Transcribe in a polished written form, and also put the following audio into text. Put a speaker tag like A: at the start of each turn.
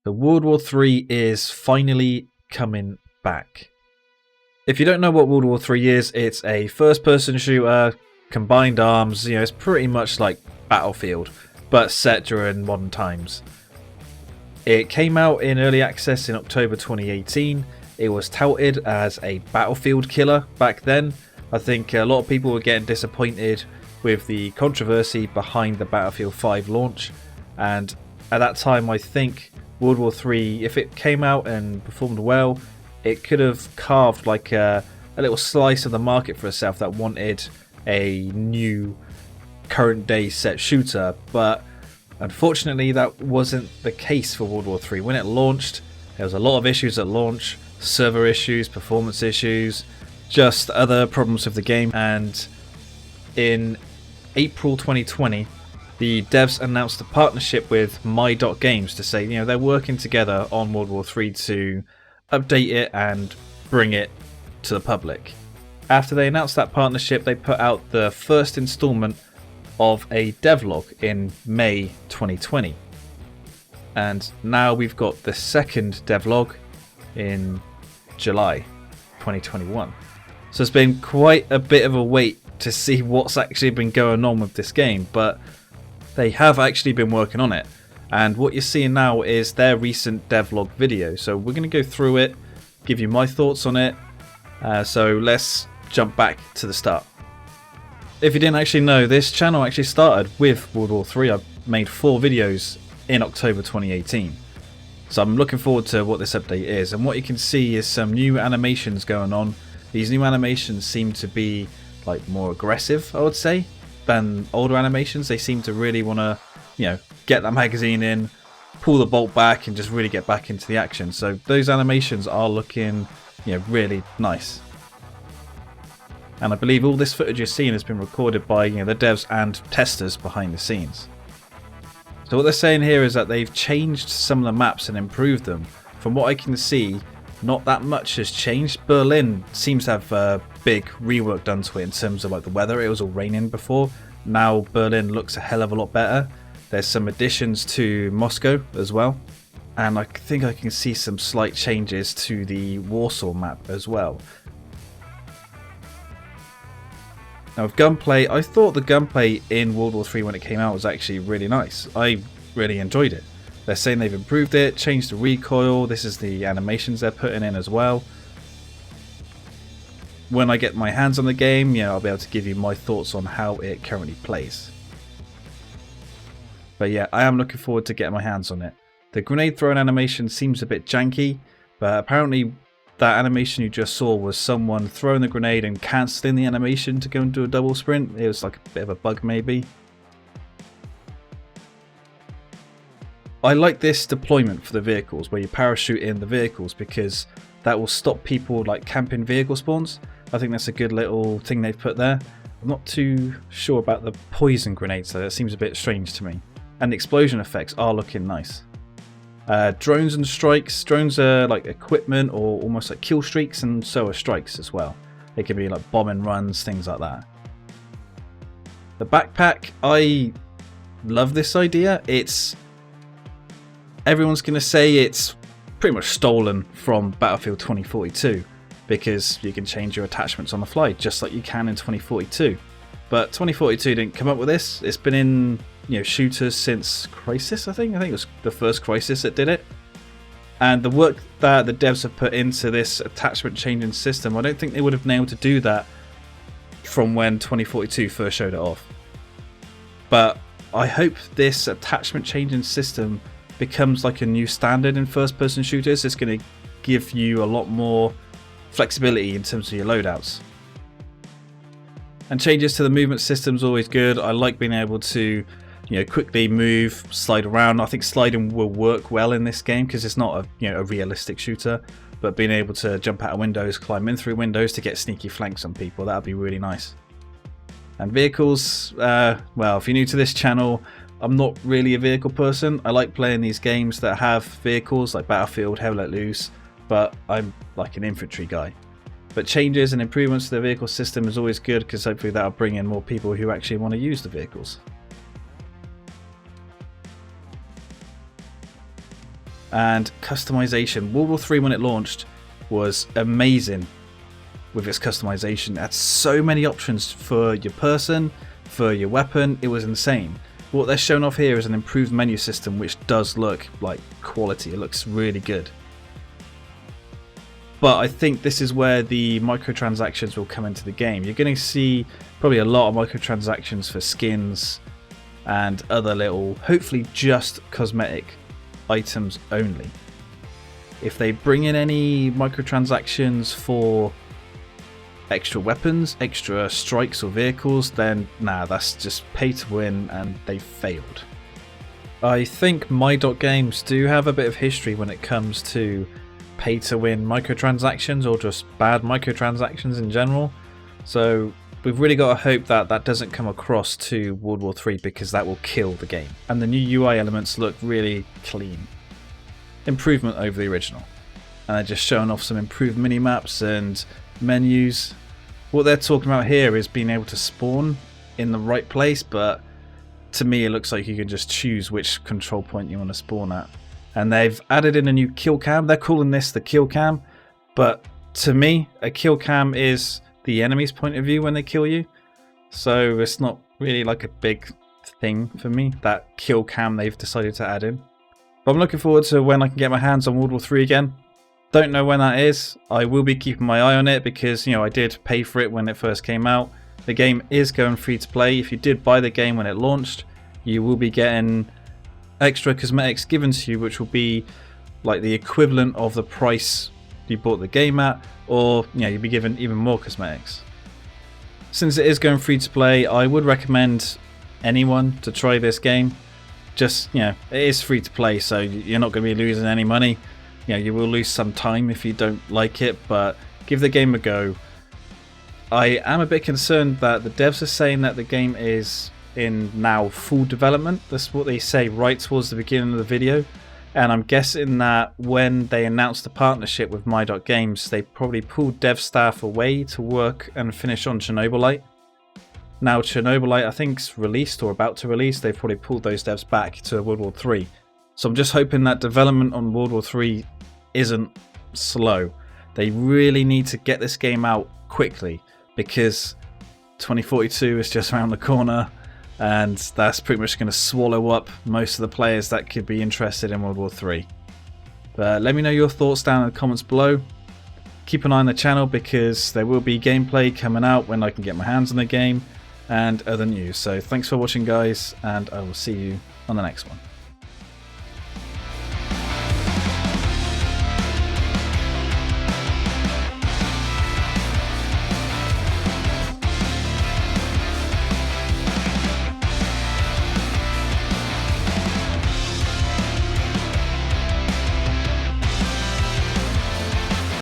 A: The World War III is finally coming back. If you don't know what World War III is, it's a first-person shooter, combined arms, it's pretty much like Battlefield, but set during modern times. It came out in early access in October 2018. It was touted as a Battlefield killer back then. I think a lot of people were getting disappointed with the controversy behind the Battlefield 5 launch, and at that time I think World War III, if it came out and performed well, it could have carved like a little slice of the market for itself that wanted a new current day set shooter. But unfortunately that wasn't the case for World War III. When it launched, there was a lot of issues at launch, server issues, performance issues, just other problems with the game. And in April 2020, the devs announced a partnership with My.Games to say, they're working together on World War III to update it and bring it to the public. After they announced that partnership, they put out the first installment of a devlog in May 2020. And now we've got the second devlog in July 2021. So it's been quite a bit of a wait to see what's actually been going on with this game, but they have actually been working on it. And what you're seeing now is their recent devlog video. So we're going to go through it, give you my thoughts on it. So let's jump back to the start. If you didn't actually know, this channel actually started with World War III. I made 4 videos in October 2018. So I'm looking forward to what this update is. And what you can see is some new animations going on. These new animations seem to be like more aggressive, I would say, than older animations. They seem to really want to, get that magazine in, pull the bolt back and just really get back into the action. So those animations are looking, really nice. And I believe all this footage you're seeing has been recorded by, the devs and testers behind the scenes. So what they're saying here is that they've changed some of the maps and improved them. From what I can see, not that much has changed. Berlin seems to have a big rework done to it in terms of like the weather. It was all raining before. Now Berlin looks a hell of a lot better. There's some additions to Moscow as well. And I think I can see some slight changes to the Warsaw map as well. Now with Gunplay, I thought the Gunplay in World War III when it came out was actually really nice. I really enjoyed it. They're saying they've improved it, changed the recoil. This is the animations they're putting in as well. When I get my hands on the game, I'll be able to give you my thoughts on how it currently plays. But yeah, I am looking forward to getting my hands on it. The grenade throwing animation seems a bit janky, but apparently that animation you just saw was someone throwing the grenade and cancelling the animation to go into a double sprint. It was like a bit of a bug maybe. I like this deployment for the vehicles where you parachute in the vehicles, because that will stop people like camping vehicle spawns. I think that's a good little thing they've put there. I'm not too sure about the poison grenades though, that seems a bit strange to me. And the explosion effects are looking nice. Drones and strikes. Drones are like equipment or almost like kill streaks, and so are strikes as well. They can be like bombing runs, things like that. The backpack, I love this idea. Everyone's going to say it's pretty much stolen from Battlefield 2042, because you can change your attachments on the fly just like you can in 2042. But 2042 didn't come up with this. It's been in shooters since Crisis, I think it was the first Crisis that did it. And the work that the devs have put into this attachment changing system, I don't think they would have been able to do that from when 2042 first showed it off. But I hope this attachment changing system becomes like a new standard in first person shooters. It's going to give you a lot more flexibility in terms of your loadouts. And changes to the movement system is always good. I like being able to quickly move, slide around. I think sliding will work well in this game because it's not a realistic shooter, but being able to jump out of windows, climb in through windows to get sneaky flanks on people, that would be really nice. And vehicles, well, if you're new to this channel, I'm not really a vehicle person. I like playing these games that have vehicles like Battlefield, Hell Let Loose, but I'm like an infantry guy. But changes and improvements to the vehicle system is always good, because hopefully that'll bring in more people who actually want to use the vehicles. And customization. World War 3 when it launched was amazing with its customization. It had so many options for your person, for your weapon. It was insane. What they're showing off here is an improved menu system which does look like quality. It looks really good. But I think this is where the microtransactions will come into the game. You're going to see probably a lot of microtransactions for skins and other little, hopefully just cosmetic items only. If they bring in any microtransactions for extra weapons, extra strikes or vehicles, then nah, that's just pay to win and they failed. I think My.Games do have a bit of history when it comes to pay to win microtransactions or just bad microtransactions in general. So we've really got to hope that that doesn't come across to World War 3 because that will kill the game. And the new UI elements look really clean. Improvement over the original. And they're just showing off some improved mini-maps and menus. What they're talking about here is being able to spawn in the right place, but to me it looks like you can just choose which control point you want to spawn at. And they've added in a new kill cam. They're calling this the kill cam, but to me a kill cam is the enemy's point of view when they kill you, so it's not really like a big thing for me, that kill cam they've decided to add in. But I'm looking forward to when I can get my hands on World War 3 again. Don't know when that is. I will be keeping my eye on it because, you know, I did pay for it when it first came out. The game is going free to play. If you did buy the game when it launched, you will be getting extra cosmetics given to you, which will be like the equivalent of the price you bought the game at, or you know, you'll be given even more cosmetics. Since it is going free to play, I would recommend anyone to try this game. Just, you know, it is free to play, so you're not going to be losing any money. You know, you will lose some time if you don't like it, but give the game a go. I am a bit concerned that the devs are saying that the game is in now full development. That's what they say right towards the beginning of the video. And I'm guessing that when they announced the partnership with My.Games, they probably pulled dev staff away to work and finish on Chernobylite. Now Chernobylite, I think, is released or about to release. They've probably pulled those devs back to World War 3. So I'm just hoping that development on World War 3 isn't slow. They really need to get this game out quickly because 2042 is just around the corner. And that's pretty much going to swallow up most of the players that could be interested in World War 3. But let me know your thoughts down in the comments below. Keep an eye on the channel because there will be gameplay coming out when I can get my hands on the game and other news. So thanks for watching, guys, and I will see you on the next one.